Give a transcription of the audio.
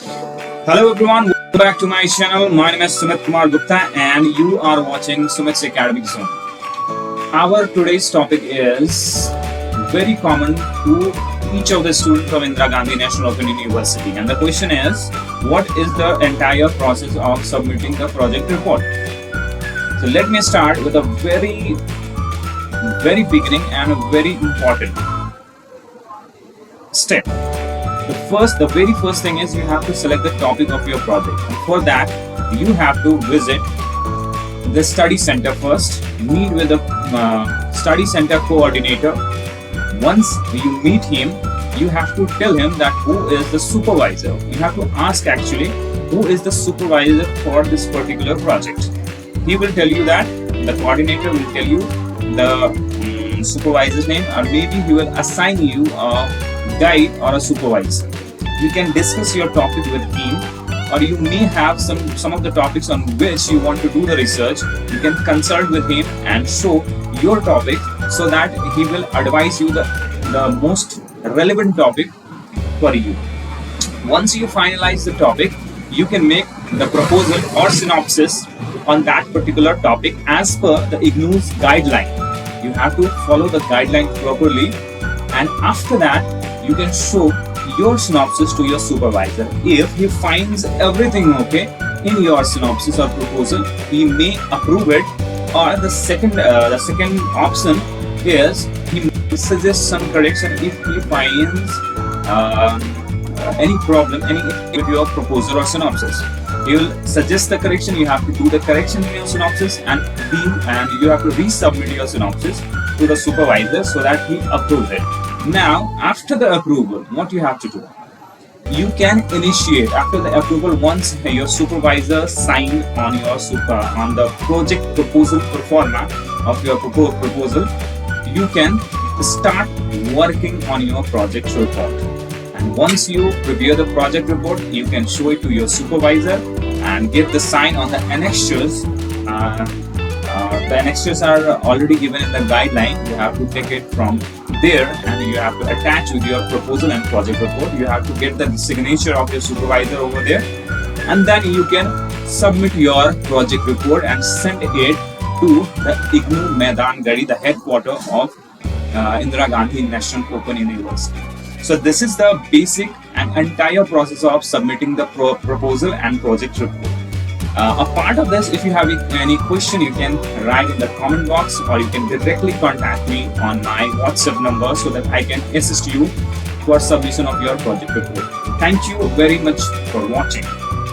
Hello everyone, welcome back to my channel. My name is Sumit Kumar Gupta and you are watching Sumit's Academic Zone. Our today's topic is very common to each of the students of Indira Gandhi National Open University, and the question is, what is the entire process of submitting the project report? So let me start with a very beginning and a very important step. The very first thing is you have to select the topic of your project. And for that, you have to visit the study center first, meet with the study center coordinator. Once you meet him, you have to tell him that who is the supervisor. You have to ask actually who is the supervisor for this particular project. He will tell you that, the coordinator will tell you the supervisor's name, or maybe he will assign you a guide or a supervisor. You can discuss your topic with him, or you may have some of the topics on which you want to do the research. You can consult with him and show your topic so that he will advise you the most relevant topic for you. Once you finalize the topic, you can make the proposal or synopsis on that particular topic as per the IGNOU's guideline. You have to follow the guideline properly, and after that you can show your synopsis to your supervisor. If he finds everything okay in your synopsis or proposal, he may approve it, or the second option is he may suggest some correction if he finds any problem with your proposal or synopsis. He will suggest the correction. You have to do the correction in your synopsis, and you have to resubmit your synopsis to the supervisor so that he approves it. Now, after the approval, what you have to do? You can initiate after the approval. Once your supervisor signed on the project proposal pro forma of your proposal, you can start working on your project report. And once you prepare the project report, you can show it to your supervisor and get the sign on the annexures. The annexures are already given in the guideline. You have to take it from there and you have to attach with your proposal and project report. You have to get the signature of your supervisor over there, and then you can submit your project report and send it to the IGNOU Maidan Gadi, the headquarters of Indira Gandhi National Open University. So this is the basic and entire process of submitting the proposal and project report. A part of this, if you have any question, you can write in the comment box, or you can directly contact me on my WhatsApp number so that I can assist you for submission of your project report. Thank you very much for watching.